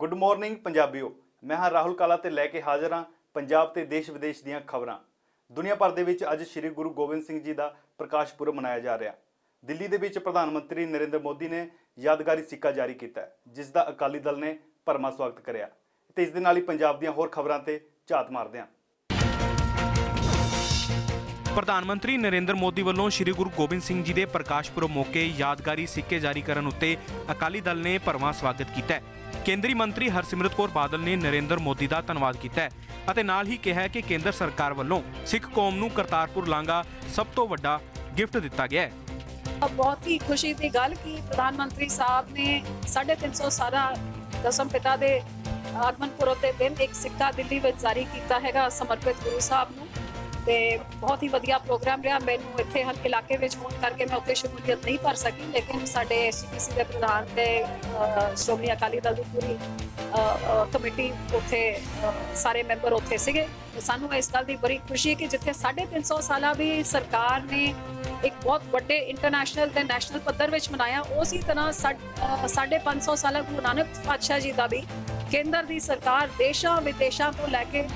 Good morning पंजाबियो। मैं हाँ राहुल काला ते लैके हाज़र हाँ पंजाब ते देश विदेश दीयां खबरां। दुनिया भर दे विच अज श्री गुरु गोबिंद सिंह जी का प्रकाश पुरब मनाया जा रहा। दिल्ली दे विच प्रधानमंत्री नरेंद्र मोदी ने यादगारी सिक्का जारी किया, जिसका अकाली दल ने भरमा स्वागत कराया। ते इस दे नाल ही पंजाब दीयां होर खबरां ते झात मारदे हां। प्रधानमंत्री नरेंद्र मोदी वालों श्री गुरु गोबिंद सिंह जी के प्रकाश पुरब मौके यादगारी सिक्के जारी करने उत्ते अकाली दल ने भरवां स्वागत किया। केंद्रीय मंत्री हरसिमरत कौर बादल ने नरेंद्र मोदी का धन्यवाद किया ਅਤੇ ਨਾਲ ही कहा कि केंद्र सरकार वालों सिख कौम नूं करतारपुर लांघा सब तो वड्डा गिफ्ट दिता गया है। बहुत ही खुशी की गल कि प्रधानमंत्री साहब ने 350 साला दसम पिता के आगमन पुरब के दिन एक सिक्का दिल्ली में जारी किया है समर्पित गुरु साहब नूं। ते बहुत ही वधिया प्रोग्राम रहा। मैनू इत्थे हर इलाके में होने करके मैं उत्ते शमूलियत नहीं कर सकी, लेकिन साडे SCPC के प्रधान ते श्रोमणी अकाली दल की पूरी कमेटी उत्थे सारे मैंबर उत्थे सीगे। सानू इस गल की बड़ी खुशी है कि जिथे 350 साल भी सरकार ने एक बहुत बड़े इंटरनेशनल ते नैशनल पद्धर विच मनाया, उसी तरह 550 साल गुरु नानक पातशाह जी का भी केंद्र की सरकार देशों विदेशों को लैके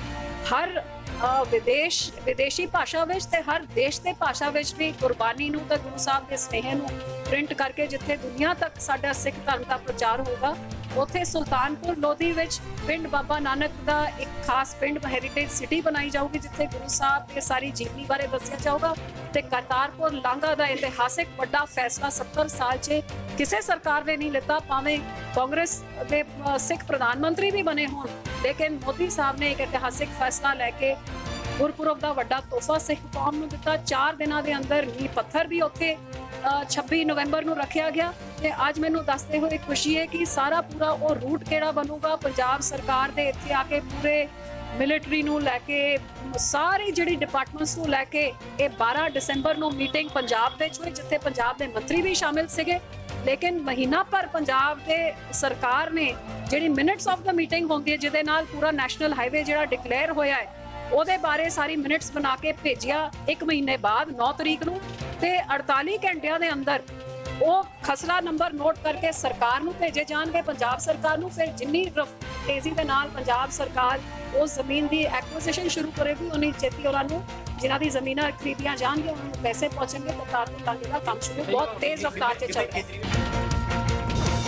हर विदेशी भाषा विच ते हर देश के भाषा विच भी कुर्बानी नूं ते गुरु साहब के स्नेह नूं प्रिंट करके जिथे दुनिया तक साडा सिख धर्म का प्रचार होगा, उत्थे सुल्तानपुर लोधी विच पिंड बाबा नानक का एक खास पिंड हेरीटेज सिटी बनाई जाऊगी, जिथे गुरु साहब की सारी जीवनी बारे दसिया जाऊगा। ते करतारपुर लांघा का इतिहासिक बड़ा फैसला 70 साल च किसी सरकार ने नहीं लिता, भावें कांग्रेस के सिख प्रधानमंत्री भी बने हों, लेकिन मोदी साहब ने एक ऐतिहासिक फैसला लैके गुरपुरब का वड्डा तोहफा सिख कौम नूं दिता। 4 दिनों के अंदर नींह पत्थर भी उत्थे 26 नवंबर नूं रखा गया। ते अज मैनूं दसदे होए खुशी है कि सारा पूरा वो रूट किहड़ा बनूगा पंजाब सरकार दे इत्थे आके पूरे मिलिटरी नूं लैके सारी जिहड़ी डिपार्टमेंट्स नूं लैके ये 12 दिसंबर नूं मीटिंग पंजाब विच होई, जिथे पंजाब के मंत्री भी शामिल सीगे। लेकिन महीना भर पंजाब के सरकार ने जिहड़ी मिनट्स ऑफ द मीटिंग होंदी है, जिहदे नाल पूरा नैशनल हाईवे जिहड़ा डिक्लेयर होया है, ਉਹਦੇ ਬਾਰੇ सारी मिनट्स बना के भेजिया 1 महीने बाद 9 तरीक ਨੂੰ ਤੇ 48 ਘੰਟਿਆਂ ਦੇ ਅੰਦਰ ਉਹ ਖਸਰਾ ਨੰਬਰ ਨੋਟ ਕਰਕੇ ਸਰਕਾਰ ਨੂੰ ਭੇਜੇ ਜਾਣਗੇ, ਪੰਜਾਬ ਸਰਕਾਰ ਨੂੰ। ਫਿਰ ਜਿੰਨੀ ਤੇਜ਼ੀ ਦੇ ਨਾਲ ਪੰਜਾਬ ਸਰਕਾਰ ਉਸ ਜ਼ਮੀਨ ਦੀ ਐਕੁਇਜ਼ੀਸ਼ਨ ਸ਼ੁਰੂ ਕਰੇਗੀ, ਉਨੀ ਛੇਤੀ ਉਹਨਾਂ ਨੂੰ ਜਿਨ੍ਹਾਂ ਦੀ ਜ਼ਮੀਨਾਂ ਖਰੀਦੀਆਂ ਜਾਣਗੀਆਂ ਉਹਨਾਂ ਨੂੰ ਪੈਸੇ ਪਹੁੰਚਣਗੇ। ਕਰਤਾਰਪੁਰ ਲਾਂਘੇ ਦਾ ਕੰਮ ਸ਼ੁਰੂ ਬਹੁਤ ਤੇਜ਼ ਰਫ਼ਤਾਰ ਤੇ ਚੱਲ ਰਿਹਾ ਹੈ।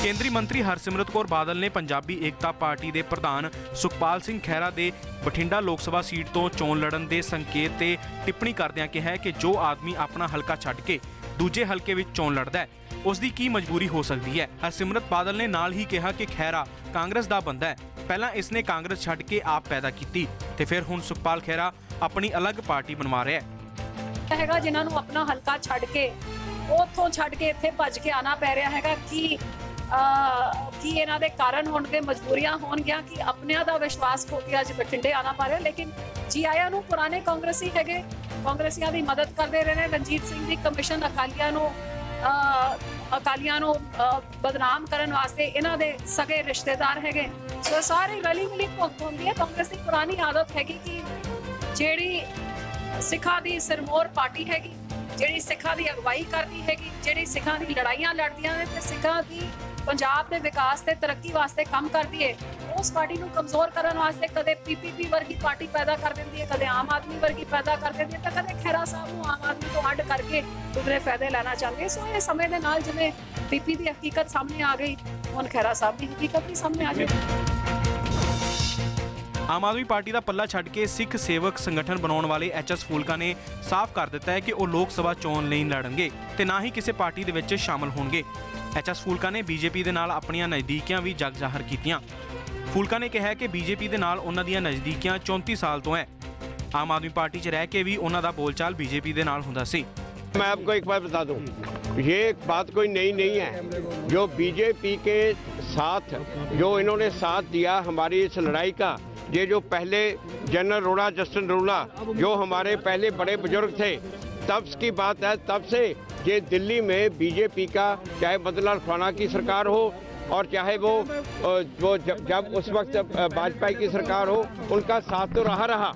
केंद्रीय मंत्री हरसिमरत कौर बादल ने पंजाबी एकता पार्टी के प्रधान सुखपाल सिंह खैरा के बठिंडा लोक सभा सीट तो चोण लड़न के संकेत ते टिप्पणी करदिआं कहा कि जो आदमी अपना हलका छड्ड के दूजे हलके विच चोण लड़दा है उसकी की मजबूरी हो सकती है। हरसिमरत बादल ने नाल ही कहा कि खैरा कांग्रेस का बंदा है, पहला इसने कांग्रेस छड्ड के आप पैदा की ते फिर हुण सुखपाल खैरा अपनी अलग पार्टी बनवा रहा है। जिन्हां नूं अपना हलका छड्ड के उत्थों छड्ड के इत्थे भज के आना पै रहा है कि इन्हां दे कारण होणगे, मजबूरियां होणगियां कि अपनिਆਂ ਦਾ विश्वास खो के अज बठिंडे आना पा रहा। लेकिन जी आया नूं पुराने कांग्रेसी हैगे, कांग्रेसियां दी मदद करते रहे। रणजीत सिंह दी कमिशन अकालियां नूं बदनाम करन वास्ते इन्हां दे सगे रिश्तेदार हैगे। सो सारी रली मिली भुगत होंदी है। कांग्रेस की पुरानी आदत हैगी कि जिहड़ी सिखां दी सिरमौर पार्टी हैगी, जिहड़ी सिखां दी अगवाई करती हैगी, जिहड़ी सिखां दी लड़ाइयां लड़दियां ने ते सिखां दी पंजाब के विकास ते तरक्की वास्ते काम करती है, उस पार्टी को कमजोर करने वास्ते कदे PPP वर्गी पार्टी पैदा कर देती है, कदे आम आदमी वर्गी पैदा कर देती है, तो कदे खैरा साहब को आम आदमी तो अड करके दूसरे फायदे लेना चाहते हैं। सो ये समय के नाल जिवें PP की हकीकत सामने आ गई, हुण खैरा साहब की हकीकत भी सामने आ जाएगी। आम आदमी पार्टी का पल्ला छड्ड के सिख सेवक संगठन बनाने वाले HS फूलका ने साफ कर दिता है कि वो लोक सभा चोण नहीं लड़नगे ते ना ही किसी पार्टी दे विच शामिल होणगे। HS फूलका ने BJP दे नाल अपनियां नज़दीकियां भी जग जाहिर कीतियां। फूलका ने कहा कि BJP दे नाल उन्हां दीयां नज़दीकियां 34 साल तो है। आम आदमी पार्टी च रह के भी उन्हां दा बोलचाल BJP दे नाल हुंदा सी। मैं आपको एक बात बता दूं, ये बात कोई नई नहीं है। जो BJP के साथ जो इन्होंने साथ दिया हमारी इस लड़ाई का, ये जो पहले जनरल रोड़ा, जस्टिन रोड़ा, जो हमारे पहले बड़े बुजुर्ग थे, तब की बात है। तब से ये दिल्ली में BJP का चाहे मदनलाल खुराना की सरकार हो और चाहे वो जब उस वक्त वाजपेयी की सरकार हो, उनका साथ तो रहा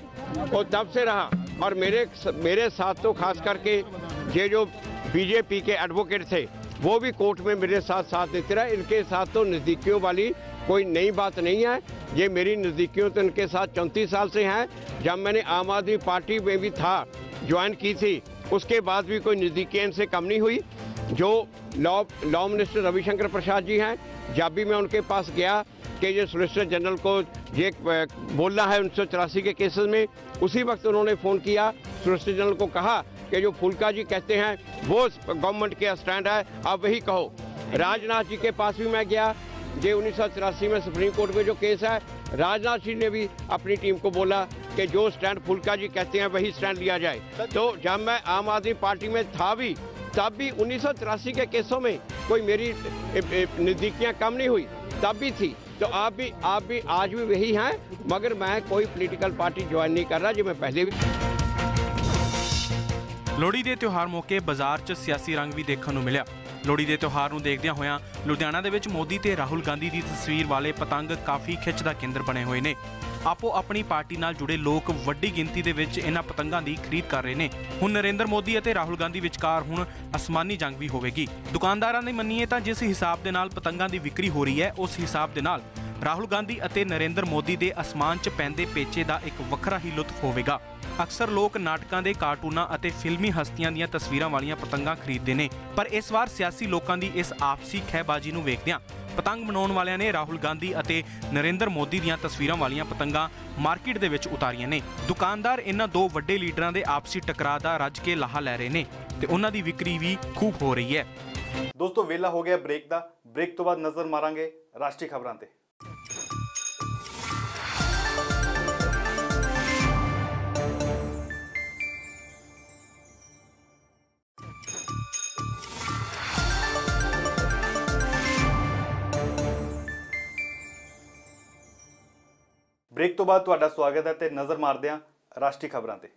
और तब से रहा। और मेरे साथ तो खास करके ये जो BJP के एडवोकेट थे वो भी कोर्ट में मेरे साथ देते रहे। इनके साथ तो नज़दीकियों वाली कोई नई बात नहीं है। ये मेरी नज़दीकियों तो इनके साथ 34 साल से हैं। जब मैंने आम आदमी पार्टी में भी था, ज्वाइन की थी, उसके बाद भी कोई नज़दीकियाँ इनसे कम नहीं हुई। जो लॉ मिनिस्टर रविशंकर प्रसाद जी हैं, जब भी मैं उनके पास गया कि ये सोलिसिटर जनरल को ये बोलना है 1984 के केसेस में, उसी वक्त उन्होंने फ़ोन किया, सोलिसिटर जनरल को कहा कि जो फुल्का जी कहते हैं वो गवर्नमेंट के स्टैंड है, आप वही कहो। राजनाथ जी के पास भी मैं गया, ये 1984 में सुप्रीम कोर्ट में जो केस है, राजनाथ जी ने भी अपनी टीम को बोला कि जो स्टैंड फुल्का जी कहते हैं वही स्टैंड लिया जाए। तो जब मैं आम आदमी पार्टी में था भी, तब भी 1984 के केसों में कोई मेरी नज़दीकियाँ कम नहीं हुई, तब भी थी। तो आप भी आज भी वही हैं, मगर मैं कोई पॉलिटिकल पार्टी ज्वाइन नहीं कर रहा, जो मैं पहले भी। ਲੋਹੜੀ ਦੇ ਤਿਉਹਾਰ ਮੌਕੇ ਬਾਜ਼ਾਰ 'ਚ ਸਿਆਸੀ ਰੰਗ ਵੀ ਦੇਖਣ ਨੂੰ ਮਿਲਿਆ। ਲੋਹੜੀ ਦੇ ਤਿਉਹਾਰ ਨੂੰ ਦੇਖਦਿਆਂ ਹੋਇਆਂ ਲੁਧਿਆਣਾ ਦੇ ਵਿੱਚ ਮੋਦੀ ਤੇ ਰਾਹੁਲ ਗਾਂਧੀ ਦੀ ਤਸਵੀਰ ਵਾਲੇ ਪਤੰਗ ਕਾਫੀ ਖਿੱਚ ਦਾ ਕੇਂਦਰ ਬਣੇ ਹੋਏ ਨੇ। ਆਪੋ ਆਪਣੀ ਪਾਰਟੀ ਨਾਲ ਜੁੜੇ ਲੋਕ ਵੱਡੀ ਗਿਣਤੀ ਦੇ ਵਿੱਚ ਇਹਨਾਂ ਪਤੰਗਾਂ ਦੀ ਖਰੀਦ ਕਰ ਰਹੇ ਨੇ। ਹੁਣ ਨਰਿੰਦਰ ਮੋਦੀ ਅਤੇ ਰਾਹੁਲ ਗਾਂਧੀ ਵਿਚਕਾਰ ਹੁਣ ਅਸਮਾਨੀ ਜੰਗ ਵੀ ਹੋਵੇਗੀ। ਦੁਕਾਨਦਾਰਾਂ ਦੀ ਮੰਨੀਏ ਤਾਂ ਜਿਸ ਹਿਸਾਬ ਦੇ ਨਾਲ ਪਤੰਗਾਂ ਦੀ ਵਿਕਰੀ ਹੋ ਰਹੀ ਹੈ, ਉਸ ਹਿਸਾਬ ਦੇ ਨਾਲ ਰਾਹੁਲ ਗਾਂਧੀ ਅਤੇ ਨਰਿੰਦਰ ਮੋਦੀ ਦੇ ਅਸਮਾਨ 'ਚ ਪੈਂਦੇ ਪੇਚੇ ਦਾ ਇੱਕ ਵੱਖਰਾ ਹੀ ਲੁਤਫ ਹੋਵੇਗਾ। ਅਕਸਰ ਲੋਕ ਨਾਟਕਾਂ ਦੇ ਕਾਰਟੂਨਾਂ ਅਤੇ ਫਿਲਮੀ ਹਸਤੀਆਂ ਦੀਆਂ ਤਸਵੀਰਾਂ ਵਾਲੀਆਂ ਪਤੰਗਾਂ ਖਰੀਦਦੇ ਨੇ, ਪਰ ਇਸ ਵਾਰ ਸਿਆਸੀ ਲੋਕਾਂ ਦੀ ਇਸ ਆਪਸੀ ਖਹਿਬਾਜ਼ੀ ਨੂੰ ਵੇਖਦਿਆਂ ਪਤੰਗ ਬਣਾਉਣ ਵਾਲਿਆਂ ਨੇ ਰਾਹੁਲ ਗਾਂਧੀ ਅਤੇ ਨਰਿੰਦਰ ਮੋਦੀ ਦੀਆਂ ਤਸਵੀਰਾਂ ਵਾਲੀਆਂ ਪਤੰਗਾਂ ਮਾਰਕੀਟ ਦੇ ਵਿੱਚ ਉਤਾਰੀਆਂ ਨੇ। ਦੁਕਾਨਦਾਰ ਇਹਨਾਂ ਦੋ ਵੱਡੇ ਲੀਡਰਾਂ ਦੇ ਆਪਸੀ ਟਕਰਾਅ ਦਾ ਰੱਜ ਕੇ ਲਾਹਾ ਲੈ ਰਹੇ ਨੇ ਤੇ ਉਹਨਾਂ ਦੀ ਵਿਕਰੀ ਵੀ ਖੂਬ ਹੋ ਰਹੀ ਹੈ। ਦੋਸਤੋ, ਵੇਲਾ ਹੋ ਗਿਆ ਬ੍ਰੇਕ ਦਾ। ਬ੍ਰੇਕ ਤੋਂ ਬਾਅਦ ਨਜ਼ਰ ਮਾਰਾਂਗੇ ਰਾਸ਼ਟਰੀ ਖਬਰਾਂ ਤੇ। ਬ੍ਰੇਕ ਤੋਂ ਬਾਅਦ ਤੁਹਾਡਾ ਸਵਾਗਤ ਹੈ ਤੇ ਨਜ਼ਰ ਮਾਰਦੇ ਹਾਂ ਰਾਸ਼ਟਰੀ ਖਬਰਾਂ ਤੇ।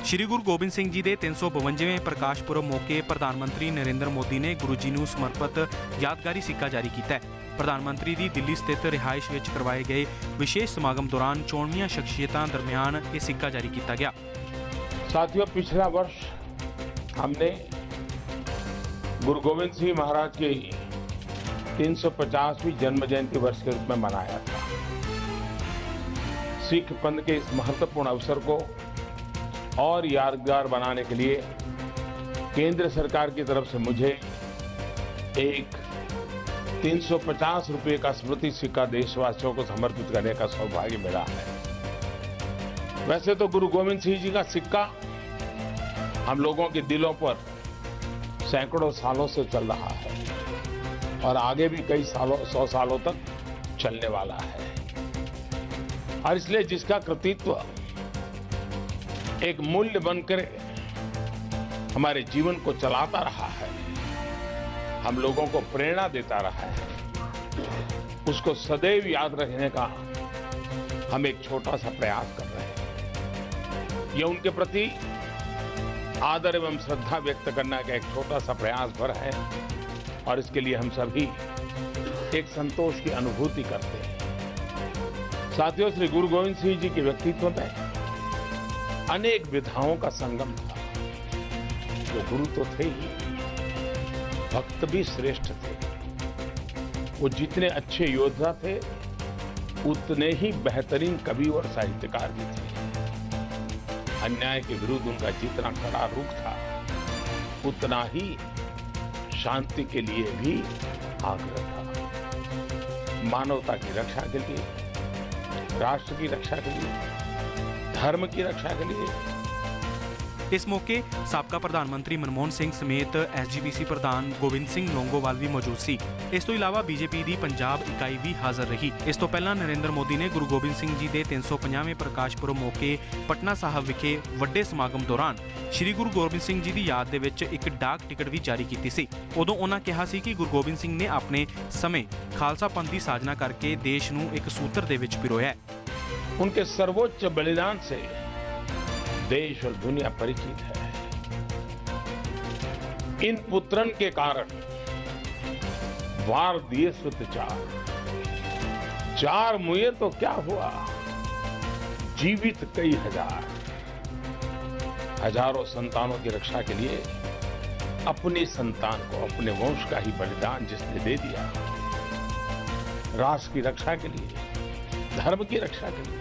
ਸ਼੍ਰੀ ਗੁਰੂ ਗੋਬਿੰਦ ਸਿੰਘ ਜੀ ਦੇ 352ਵੇਂ ਪ੍ਰਕਾਸ਼ ਪੁਰਬ ਮੌਕੇ ਪ੍ਰਧਾਨ ਮੰਤਰੀ ਨਰਿੰਦਰ ਮੋਦੀ ਨੇ ਗੁਰੂ ਜੀ ਨੂੰ ਸਮਰਪਿਤ ਯਾਦਗਾਰੀ ਸਿੱਕਾ ਜਾਰੀ ਕੀਤਾ ਹੈ। ਪ੍ਰਧਾਨ ਮੰਤਰੀ ਦੀ ਦਿੱਲੀ ਸਥਿਤ ਰਿਹਾਇਸ਼ ਵਿੱਚ ਕਰਵਾਏ ਗਏ ਵਿਸ਼ੇਸ਼ ਸਮਾਗਮ ਦੌਰਾਨ ਚੋਣਵੀਆਂ ਸ਼ਖਸੀਅਤਾਂ ਦਰਮਿਆਨ ਇਹ ਸਿੱਕਾ ਜਾਰੀ ਕੀਤਾ ਗਿਆ। साथियों, पिछला वर्ष हमने गुरु गोविंद सिंह महाराज की 350वीं जन्म जयंती वर्ष के रूप में मनाया था। सिख पंथ के इस महत्वपूर्ण अवसर को और यादगार बनाने के लिए केंद्र सरकार की तरफ से मुझे एक 350 रुपये का स्मृति सिक्का देशवासियों को समर्पित करने का सौभाग्य मिला है। वैसे तो गुरु गोविंद सिंह जी का सिक्का हम लोगों के दिलों पर सैकड़ों सालों से चल रहा है और आगे भी कई सालों 100 सालों तक चलने वाला है। और इसलिए जिसका कृतित्व एक मूल्य बनकर हमारे जीवन को चलाता रहा है, हम लोगों को प्रेरणा देता रहा है, उसको सदैव याद रखने का हम एक छोटा सा प्रयास कर रहे हैं। ये उनके प्रति आदर एवं श्रद्धा व्यक्त करने का एक छोटा सा प्रयास भर है और इसके लिए हम सभी एक संतोष की अनुभूति करते हैं। साथियों, श्री गुरु गोविंद सिंह जी के व्यक्तित्व में अनेक विधाओं का संगम था। वो गुरु तो थे ही, भक्त भी श्रेष्ठ थे। वो जितने अच्छे योद्धा थे, उतने ही बेहतरीन कवि और साहित्यकार भी थे। अन्याय के विरुद्ध उनका जितना कड़ा रुख था, उतना ही शांति के लिए भी आग्रह था। मानवता की रक्षा के लिए, राष्ट्र की रक्षा के लिए, धर्म की रक्षा के लिए। ਇਸ ਮੌਕੇ ਸਾਬਕਾ ਪ੍ਰਧਾਨ ਮੰਤਰੀ ਮਨਮੋਹਨ ਸਿੰਘ ਸਮੇਤ ਐਸਜੀਪੀਸੀ ਪ੍ਰਧਾਨ ਗੋਬਿੰਦ ਸਿੰਘ ਲੌਂਗੋਵਾਲ ਵੀ ਮੌਜੂਦ ਸੀ। ਇਸ ਤੋਂ ਇਲਾਵਾ ਬੀਜੇਪੀ ਦੀ ਪੰਜਾਬ ਇਕਾਈ ਵੀ ਹਾਜ਼ਰ ਰਹੀ। ਇਸ ਤੋਂ ਪਹਿਲਾਂ ਨਰਿੰਦਰ ਮੋਦੀ ਨੇ ਗੁਰੂ ਗੋਬਿੰਦ ਸਿੰਘ ਜੀ ਦੇ 350ਵੇਂ ਪ੍ਰਕਾਸ਼ ਪੁਰਬ ਮੌਕੇ ਪਟਨਾ ਸਾਹਿਬ ਵਿਖੇ ਵੱਡੇ ਸਮਾਗਮ ਦੌਰਾਨ ਸ਼੍ਰੀ ਗੁਰੂ ਗੋਬਿੰਦ ਸਿੰਘ ਜੀ ਦੀ ਯਾਦ ਦੇ ਵਿੱਚ ਇੱਕ ਡਾਕ ਟਿਕਟ ਵੀ ਜਾਰੀ ਕੀਤੀ ਸੀ। ਉਦੋਂ ਉਹਨਾਂ ਕਿਹਾ ਸੀ ਕਿ ਗੁਰੂ ਗੋਬਿੰਦ ਸਿੰਘ ਨੇ ਆਪਣੇ ਸਮੇਂ ਖਾਲਸਾ ਪੰਥ ਦੀ ਸਾਜਨਾ ਕਰਕੇ ਦੇਸ਼ ਨੂੰ ਇੱਕ ਸੂਤਰ ਦੇ ਵਿੱਚ ਪਿਰੋਇਆ। उनके सर्वोच्च बलिदान से देश और दुनिया परिचित है। इन पुत्रन के कारण वार दिए सुत चार मुए तो क्या हुआ, जीवित कई हजार। हजारों संतानों की रक्षा के लिए अपनी संतान को, अपने वंश का ही बलिदान जिसने दे दिया, राष्ट्र की रक्षा के लिए, धर्म की रक्षा के लिए,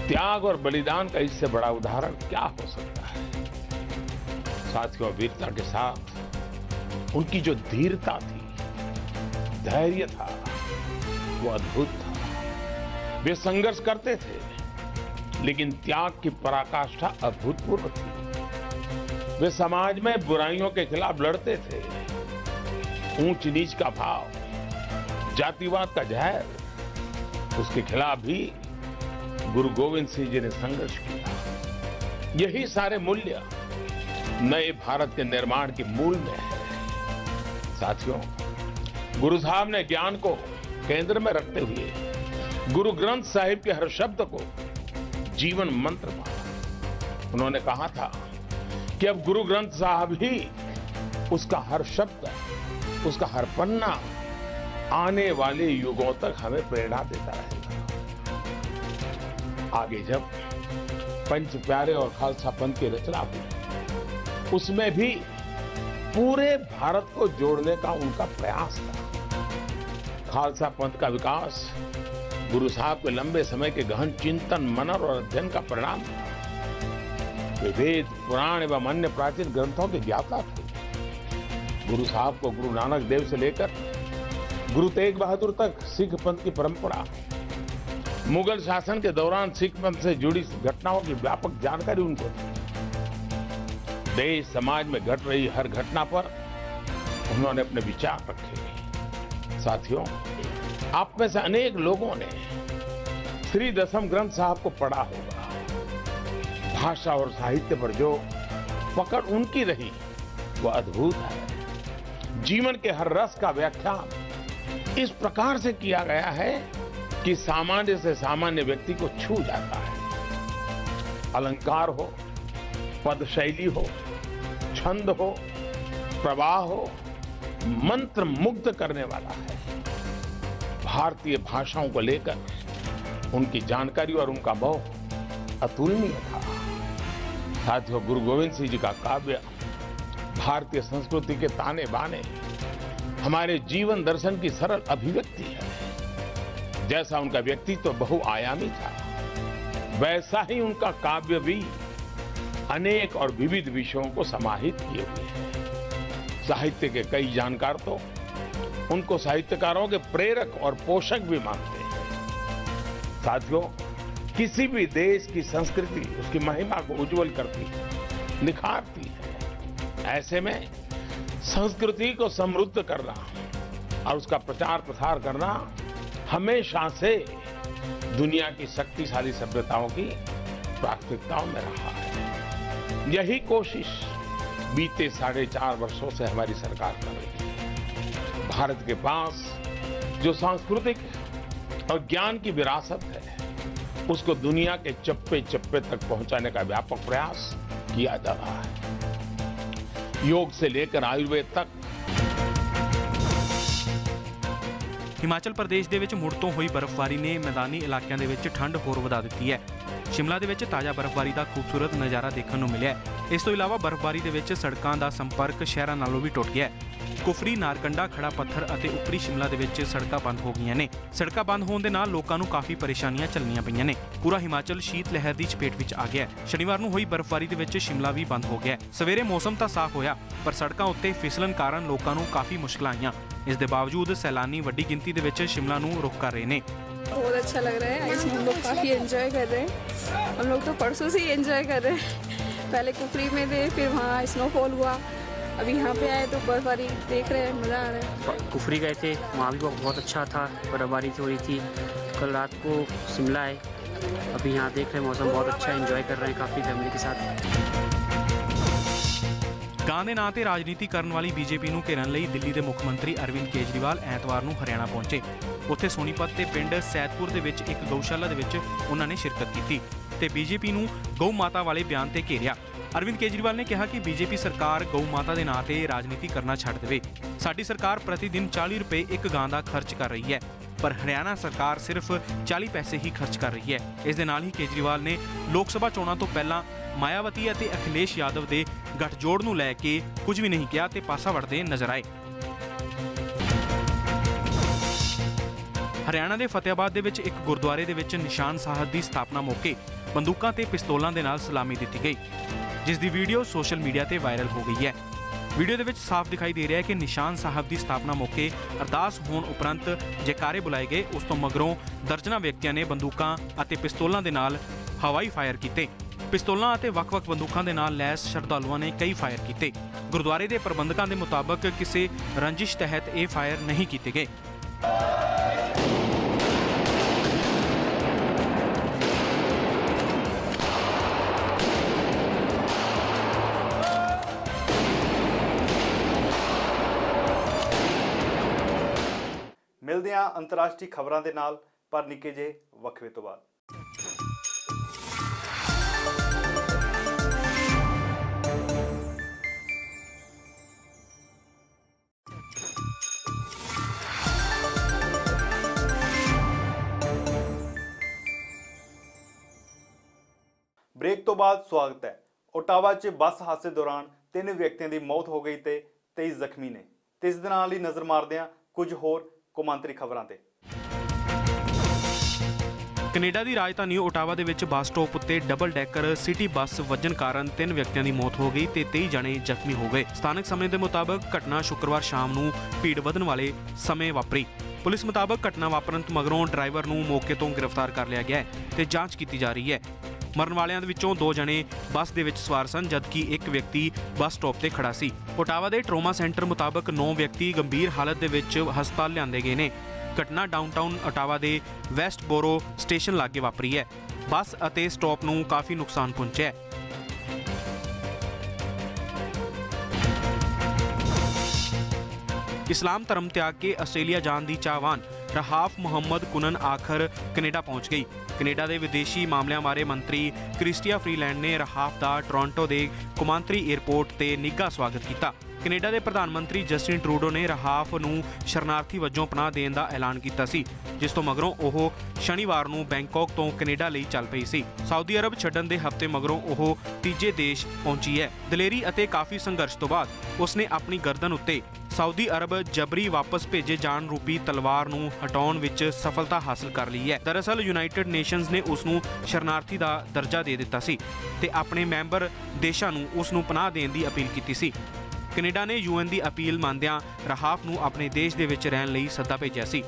त्याग और बलिदान का इससे बड़ा उदाहरण क्या हो सकता है। साथियों, वीरता के साथ उनकी जो धीरता थी, धैर्य था, वो अद्भुत था। वे संघर्ष करते थे, लेकिन त्याग की पराकाष्ठा अभूतपूर्व थी। वे समाज में बुराइयों के खिलाफ लड़ते थे। ऊंच नीच का भाव, जातिवाद का जहर, उसके खिलाफ भी गुरु गोविंद सिंह जी ने संघर्ष किया। यही सारे मूल्य नए भारत के निर्माण के मूल में है। साथियों, गुरु साहब ने ज्ञान को केंद्र में रखते हुए गुरु ग्रंथ साहिब के हर शब्द को जीवन मंत्र माना। उन्होंने कहा था कि अब गुरु ग्रंथ साहब ही, उसका हर शब्द, उसका हर पन्ना आने वाले युगों तक हमें प्रेरणा देता रहेगा। आगे जब पंच प्यारे और खालसा पंथ की रचना हुई, उसमें भी पूरे भारत को जोड़ने का उनका प्रयास था। खालसा पंथ का विकास गुरु साहब के लंबे समय के गहन चिंतन, मनन और अध्ययन का परिणाम था। वे वेद, पुराण एवं अन्य प्राचीन ग्रंथों के ज्ञाता थे। गुरु साहब को गुरु नानक देव से लेकर गुरु तेग बहादुर तक सिख पंथ की परंपरा, मुगल शासन के दौरान सिख पंथ से जुड़ी घटनाओं की व्यापक जानकारी उनको थी। देश समाज में घट रही हर घटना पर उन्होंने अपने विचार रखे। साथियों, आप में से अनेक लोगों ने श्री दसम ग्रंथ साहब को पढ़ा होगा। भाषा और साहित्य पर जो पकड़ उनकी रही, वो अद्भुत है। जीवन के हर रस का व्याख्यान इस प्रकार से किया गया है कि सामान्य से सामान्य व्यक्ति को छू जाता है। अलंकार हो, पद शैली हो, छंद हो, प्रवाह हो, मंत्र मुग्ध करने वाला है। भारतीय भाषाओं को लेकर उनकी जानकारी और उनका मोह अतुलनीय था। साथियों, गुरु गोविंद सिंह जी का काव्य भारतीय संस्कृति के ताने बाने, हमारे जीवन दर्शन की सरल अभिव्यक्ति है। जैसा उनका व्यक्तित्व बहुआयामी था, वैसा ही उनका काव्य भी अनेक और विविध विषयों को समाहित किए हुए हैं। साहित्य के कई जानकार तो उनको साहित्यकारों के प्रेरक और पोषक भी मानते हैं। साथियों, किसी भी देश की संस्कृति उसकी महिमा को उज्जवल करती है, निखारती है। ऐसे में संस्कृति को समृद्ध करना और उसका प्रचार प्रसार करना हमेशा से दुनिया की शक्तिशाली सभ्यताओं की प्राथमिकताओं में रहा है। यही कोशिश बीते 4.5 वर्षों से हमारी सरकार कर रही है। भारत के पास जो सांस्कृतिक और ज्ञान की विरासत है, उसको दुनिया के चप्पे चप्पे तक पहुंचाने का व्यापक प्रयास किया जा रहा है। योग से लेकर आयुर्वेद तक। ਹਿਮਾਚਲ ਪ੍ਰਦੇਸ਼ ਦੇ ਵਿੱਚ ਮੁੜ ਤੋਂ ਹੋਈ ਬਰਫ਼ਬਾਰੀ ਨੇ ਮੈਦਾਨੀ ਇਲਾਕਿਆਂ ਦੇ ਵਿੱਚ ਠੰਡ ਹੋਰ ਵਧਾ ਦਿੱਤੀ ਹੈ। ਸ਼ਿਮਲਾ ਦੇ ਵਿੱਚ ਤਾਜ਼ਾ ਬਰਫ਼ਬਾਰੀ ਦਾ ਖੂਬਸੂਰਤ ਨਜ਼ਾਰਾ ਦੇਖਣ ਨੂੰ ਮਿਲਿਆ ਹੈ। ਇਸ ਤੋਂ ਇਲਾਵਾ ਬਰਫ਼ਬਾਰੀ ਦੇ ਵਿੱਚ ਸੜਕਾਂ ਦਾ ਸੰਪਰਕ ਸ਼ਹਿਰਾਂ ਨਾਲੋਂ ਵੀ ਟੁੱਟ ਗਿਆ ਹੈ। ਕੁਫਰੀ, ਨਾਰਕੰਡਾ, ਖੜਾ ਪੱਥਰ ਅਤੇ ਉੱਪਰੀ ਸ਼ਿਮਲਾ ਦੇ ਵਿੱਚ ਸੜਕਾਂ ਬੰਦ ਹੋ ਗਈਆਂ ਨੇ। ਸੜਕਾਂ ਬੰਦ ਹੋਣ ਦੇ ਨਾਲ ਲੋਕਾਂ ਨੂੰ ਕਾਫੀ ਪਰੇਸ਼ਾਨੀਆਂ ਝੱਲਣੀਆਂ ਪਈਆਂ ਨੇ। ਪੂਰਾ ਹਿਮਾਚਲ ਸ਼ੀਤ ਲਹਿਰ ਦੀ ਚਪੇਟ ਵਿੱਚ ਆ ਗਿਆ ਹੈ। ਸ਼ਨੀਵਾਰ ਨੂੰ ਹੋਈ ਬਰਫ਼ਬਾਰੀ ਦੇ ਵਿੱਚ ਸ਼ਿਮਲਾ ਵੀ ਬੰਦ ਹੋ ਗਿਆ ਹੈ। ਸਵੇਰੇ ਮੌਸਮ ਤਾਂ ਸਾਫ਼ ਹੋਇਆ, ਪਰ ਸੜਕਾਂ ਉੱਤੇ ਫਿਸਲਣ ਕਾਰਨ ਲੋਕਾਂ ਨੂੰ ਕਾਫੀ ਮੁਸ਼ਕਲਾਂ ਆਈਆਂ। ਇਸ ਦੇ ਬਾਵਜੂਦ ਸੈਲਾਨੀ ਵੱਡੀ ਗਿਣਤੀ ਦੇ ਵਿੱਚ ਸ਼ਿਮਲਾ ਨੂੰ रुख कर रहे हैं। बहुत अच्छा लग रहा है, इसमें हम लोग काफ़ी एंजॉय कर रहे हैं। हम लोग तो परसों से ही एंजॉय कर रहे हैं। पहले कुफरी में थे, फिर वहाँ स्नोफॉल हुआ, अभी यहाँ पे आए तो बर्फबारी देख रहे हैं, मज़ा आ रहा है। कुफरी गए थे, वहाँ भी बहुत अच्छा था, बर्फबारी हो रही थी। कल रात को शिमला आए, अभी यहाँ देख रहे हैं मौसम बहुत अच्छा, एंजॉय कर रहे हैं काफ़ी फैमिली के साथ। ਗਾਂ ਦੇ ਨਾਂ ਤੇ ਰਾਜਨੀਤੀ ਕਰਨ ਵਾਲੀ ਬੀਜੇਪੀ ਨੂੰ ਘੇਰਨ ਲਈ ਦਿੱਲੀ ਦੇ ਮੁੱਖ ਮੰਤਰੀ ਅਰਵਿੰਦ ਕੇਜਰੀਵਾਲ ਐਤਵਾਰ ਨੂੰ ਹਰਿਆਣਾ ਪਹੁੰਚੇ। ਉੱਥੇ ਸੋਨੀਪਤ ਤੇ ਪਿੰਡ ਸੈਦਪੁਰ ਦੇ ਵਿੱਚ ਇੱਕ ਗਊਸ਼ਾਲਾ ਦੇ ਵਿੱਚ ਉਹਨਾਂ ਨੇ ਸ਼ਿਰਕਤ ਕੀਤੀ ਤੇ ਬੀਜੇਪੀ ਨੂੰ ਗਊ ਮਾਤਾ ਵਾਲੇ ਬਿਆਨ ਤੇ ਘੇਰਿਆ। ਅਰਵਿੰਦ ਕੇਜਰੀਵਾਲ ਨੇ ਕਿਹਾ ਕਿ ਬੀਜੇਪੀ ਸਰਕਾਰ ਗਊ ਮਾਤਾ ਦੇ ਨਾਂ ਤੇ ਰਾਜਨੀਤੀ ਕਰਨਾ ਛੱਡ ਦੇਵੇ। ਸਾਡੀ ਸਰਕਾਰ ਪ੍ਰਤੀ ਦਿਨ 40 ਰੁਪਏ ਇੱਕ ਗਾਂ ਦਾ ਖਰਚ ਕਰ ਰਹੀ ਹੈ। ਪਰ ਹਰਿਆਣਾ ਸਰਕਾਰ ਸਿਰਫ 40 ਪੈਸੇ ਹੀ ਖਰਚ ਕਰ ਰਹੀ ਹੈ। ਇਸ ਦੇ ਨਾਲ ਹੀ ਕੇਜਰੀਵਾਲ ਨੇ ਲੋਕ ਸਭਾ ਚੋਣਾਂ ਤੋਂ ਪਹਿਲਾਂ ਮਾਇਆਵਤੀ ਅਤੇ ਅਖਿਲੇਸ਼ ਯਾਦਵ ਦੇ ਗੱਠਜੋੜ ਨੂੰ ਲੈ ਕੇ ਕੁਝ ਵੀ ਨਹੀਂ ਕਿਹਾ ਤੇ ਪਾਸਾ ਵੜਦੇ ਨਜ਼ਰ ਆਏ। ਹਰਿਆਣਾ ਦੇ ਫਤਿਆਬਾਦ ਦੇ ਵਿੱਚ ਇੱਕ ਗੁਰਦੁਆਰੇ ਦੇ ਵਿੱਚ ਨਿਸ਼ਾਨ ਸਾਹਿਬ ਦੀ ਸਥਾਪਨਾ ਮੌਕੇ ਬੰਦੂਕਾਂ ਤੇ ਪਿਸਤੌਲਾਂ ਦੇ ਨਾਲ ਸਲਾਮੀ ਦਿੱਤੀ ਗਈ, ਜਿਸ ਦੀ ਵੀਡੀਓ ਸੋਸ਼ਲ ਮੀਡੀਆ ਤੇ ਵਾਇਰਲ ਹੋ ਗਈ ਹੈ। ਵੀਡੀਓ ਦੇ ਵਿੱਚ ਸਾਫ਼ ਦਿਖਾਈ ਦੇ ਰਿਹਾ ਹੈ ਕਿ ਨਿਸ਼ਾਨ ਸਾਹਿਬ ਦੀ ਸਥਾਪਨਾ ਮੌਕੇ ਅਰਦਾਸ ਹੋਣ ਉਪਰੰਤ ਜੈਕਾਰੇ ਬੁਲਾਏ ਗਏ। ਉਸ ਤੋਂ ਮਗਰੋਂ ਦਰਜਨਾਂ ਵਿਅਕਤੀਆਂ ਨੇ ਬੰਦੂਕਾਂ ਅਤੇ ਪਿਸਤੌਲਾਂ ਦੇ ਨਾਲ ਹਵਾਈ ਫਾਇਰ ਕੀਤੇ। ਪਿਸਤੌਲਾਂ ਅਤੇ ਵੱਖ-ਵੱਖ ਬੰਦੂਕਾਂ ਦੇ ਨਾਲ ਲੈਸ ਸ਼ਰਧਾਲੂਆਂ ਨੇ ਕਈ ਫਾਇਰ ਕੀਤੇ। ਗੁਰਦੁਆਰੇ ਦੇ ਪ੍ਰਬੰਧਕਾਂ ਦੇ ਮੁਤਾਬਕ ਕਿਸੇ ਰੰਜਿਸ਼ ਤਹਿਤ ਇਹ ਫਾਇਰ ਨਹੀਂ ਕੀਤੇ ਗਏ। ਮਿਲਦੇ ਹਾਂ ਅੰਤਰਰਾਸ਼ਟਰੀ ਖਬਰਾਂ ਦੇ ਨਾਲ, ਪਰ ਨਿੱਕੇ ਜਿਹੇ ਵਕਫੇ ਤੋਂ ਬਾਅਦ। ब्रेक तो बाद स्वागत है। ओटावा च बस हादसे दौरान 3 ਵਿਅਕਤੀਆਂ ਦੀ ਮੌਤ ਹੋ ਗਈ ਤੇ 23 ਜ਼ਖਮੀ ਨੇ। ਤੇ ਇਸ ਦੇ ਨਾਲ ਹੀ ਨਜ਼ਰ ਮਾਰਦੇ ਹਾਂ ਕੁਝ ਹੋਰ ਕੌਮਾਂਤਰੀ ਖਬਰਾਂ ਤੇ। ਕੈਨੇਡਾ ਦੀ ਰਾਜਧਾਨੀ ਓਟਾਵਾ ਦੇ ਵਿੱਚ ਬੱਸ ਸਟਾਪ ਉੱਤੇ ਡਬਲ ਡੈਕਰ ਸਿਟੀ ਬੱਸ ਵੱਜਣ ਕਾਰਨ 3 ਵਿਅਕਤੀਆਂ ਦੀ ਮੌਤ ਹੋ ਗਈ ਤੇ 23 ਜਣੇ ਜ਼ਖਮੀ ਹੋ ਗਏ। ਸਥਾਨਕ ਸਮੇਂ ਦੇ ਮੁਤਾਬਕ ਘਟਨਾ ਸ਼ੁੱਕਰਵਾਰ ਸ਼ਾਮ ਨੂੰ ਭੀੜ ਵਧਣ ਵਾਲੇ ਸਮੇਂ ਵਾਪਰੀ। ਪੁਲਿਸ ਮੁਤਾਬਕ ਘਟਨਾ ਵਾਪਰਨ ਤੋਂ ਮਗਰੋਂ ਡਰਾਈਵਰ ਨੂੰ ਮੌਕੇ ਤੋਂ ਗ੍ਰਿਫਤਾਰ ਕਰ ਲਿਆ ਗਿਆ ਹੈ ਤੇ ਜਾਂਚ ਕੀਤੀ ਜਾ ਰਹੀ ਹੈ। ਮਰਨ ਵਾਲਿਆਂ ਦੇ ਵਿੱਚੋਂ 2 ਜਣੇ ਬੱਸ ਦੇ ਵਿੱਚ ਸਵਾਰ ਸਨ, ਜਦਕਿ 1 ਵਿਅਕਤੀ ਬੱਸ ਸਟਾਪ ਤੇ ਖੜਾ ਸੀ। ਓਟਾਵਾ ਦੇ ਟਰੋਮਾ ਸੈਂਟਰ ਮੁਤਾਬਕ 9 ਵਿਅਕਤੀ ਗੰਭੀਰ ਹਾਲਤ ਦੇ ਵਿੱਚ ਹਸਪਤਾਲ ਲਿਆਂਦੇ ਗਏ ਨੇ। ਘਟਨਾ ਡਾਊਨਟਾਊਨ ਓਟਾਵਾ ਦੇ ਵੈਸਟ ਬੋਰੋ ਸਟੇਸ਼ਨ ਲਾਗੇ ਵਾਪਰੀ ਹੈ। ਬੱਸ ਅਤੇ ਸਟਾਪ ਨੂੰ ਕਾਫੀ ਨੁਕਸਾਨ ਪਹੁੰਚਿਆ ਹੈ। ਇਸਲਾਮ ਧਰਮ ਤਿਆਗ ਕੇ ਆਸਟ੍ਰੇਲੀਆ ਜਾਣ ਦੀ ਚਾਹਵਾਨ ਰਹਾਫ ਮੁਹੰਮਦ ਕੁਨਨ ਆਖਰ ਕੈਨੇਡਾ ਪਹੁੰਚ ਗਈ। ਕੈਨੇਡਾ ਦੇ ਵਿਦੇਸ਼ੀ ਮਾਮਲਿਆਂ ਬਾਰੇ ਮੰਤਰੀ ਕ੍ਰਿਸਟੀਆ ਫਰੀਲੈਂਡ ਨੇ ਰਹਾਫ ਦਾ ਟੋਰਾਂਟੋ ਦੇ ਕੌਮਾਂਤਰੀ ਏਅਰਪੋਰਟ ਤੇ ਨਿੱਘਾ ਸਵਾਗਤ ਕੀਤਾ। ਕੈਨੇਡਾ ਦੇ ਪ੍ਰਧਾਨ ਮੰਤਰੀ ਜਸਟਿਨ ਟਰੂਡੋ ਨੇ ਰਹਾਫ ਨੂੰ ਸ਼ਰਨਾਰਥੀ ਵਜੋਂ ਪਨਾਹ ਦੇਣ ਦਾ ਐਲਾਨ ਕੀਤਾ ਸੀ, ਜਿਸ ਤੋਂ ਮਗਰੋਂ ਉਹ ਸ਼ਨੀਵਾਰ ਨੂੰ ਬੈਂਕਾਕ ਤੋਂ ਕੈਨੇਡਾ ਲਈ ਚੱਲ ਪਈ ਸੀ। ਸਾਊਦੀ ਅਰਬ ਛੱਡਣ ਦੇ ਹਫ਼ਤੇ ਮਗਰੋਂ ਉਹ ਤੀਜੇ ਦੇਸ਼ ਪਹੁੰਚੀ ਹੈ। ਦਲੇਰੀ ਅਤੇ ਕਾਫੀ ਸੰਘਰਸ਼ ਤੋਂ ਬਾਅਦ ਉਸਨੇ ਆਪਣੀ ਗਰਦਨ ਉੱਤੇ ਸਾਊਦੀ ਅਰਬ ਜਬਰੀ ਵਾਪਸ ਭੇਜੇ ਜਾਣ ਰੂਪੀ ਤਲਵਾਰ ਨੂੰ ਹਟਾਉਣ ਵਿੱਚ ਸਫਲਤਾ ਹਾਸਲ ਕਰ ਲਈ ਹੈ। ਦਰਅਸਲ ਯੂਨਾਈਟਿਡ ਨੇਸ਼ਨਜ਼ ਨੇ ਉਸ ਨੂੰ ਸ਼ਰਨਾਰਥੀ ਦਾ ਦਰਜਾ ਦੇ ਦਿੱਤਾ ਸੀ ਤੇ ਆਪਣੇ ਮੈਂਬਰ ਦੇਸ਼ਾਂ ਨੂੰ ਉਸ ਨੂੰ ਪਨਾਹ ਦੇਣ ਦੀ ਅਪੀਲ ਕੀਤੀ ਸੀ। ਕੈਨੇਡਾ ਨੇ UN ਦੀ ਅਪੀਲ ਮੰਨਦਿਆਂ ਰਹਾਫ ਨੂੰ ਆਪਣੇ ਦੇਸ਼ ਦੇ ਵਿੱਚ ਰਹਿਣ ਲਈ ਸੱਦਾ ਭੇਜਿਆ ਸੀ।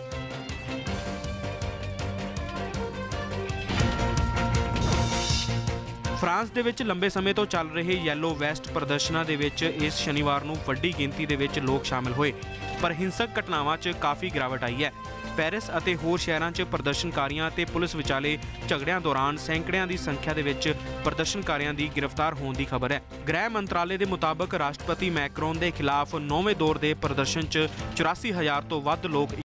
ਫਰਾਂਸ ਦੇ ਵਿੱਚ ਲੰਬੇ ਸਮੇਂ ਤੋਂ ਚੱਲ ਰਹੇ ਯੈਲੋ ਵੈਸਟ ਪ੍ਰਦਰਸ਼ਨਾਂ ਦੇ ਵਿੱਚ ਇਸ ਸ਼ਨੀਵਾਰ ਨੂੰ ਵੱਡੀ ਗਿਣਤੀ ਦੇ ਵਿੱਚ ਲੋਕ ਸ਼ਾਮਲ ਹੋਏ, ਪਰ ਹਿੰਸਕ ਘਟਨਾਵਾਂ 'ਚ ਕਾਫੀ ਗਿਰਾਵਟ ਆਈ ਹੈ। ਪੈਰਿਸ ਅਤੇ ਹੋਰ ਸ਼ਹਿਰਾਂ 'ਚ ਪ੍ਰਦਰਸ਼ਨਕਾਰੀਆਂ ਤੇ ਪੁਲਿਸ ਵਿਚਾਲੇ ਝਗੜਿਆਂ ਦੌਰਾਨ ਸੈਂਕੜਿਆਂ ਦੀ ਸੰਖਿਆ ਦੇ ਵਿੱਚ ਪ੍ਰਦਰਸ਼ਨਕਾਰੀਆਂ ਦੀ ਗ੍ਰਿਫਤਾਰ ਹੋਣ ਦੀ ਖਬਰ ਹੈ। ਗ੍ਰਹਿ ਮੰਤਰਾਲੇ ਦੇ ਮੁਤਾਬਕ ਰਾਸ਼ਟਰਪਤੀ ਮੈਕਰੋਨ ਦੇ ਖਿਲਾਫ 9ਵੇਂ ਦੌਰ ਦੇ ਪ੍ਰਦਰਸ਼ਨ 'ਚ 84,000 ਤੋਂ ਵੱਧ ਲੋਕ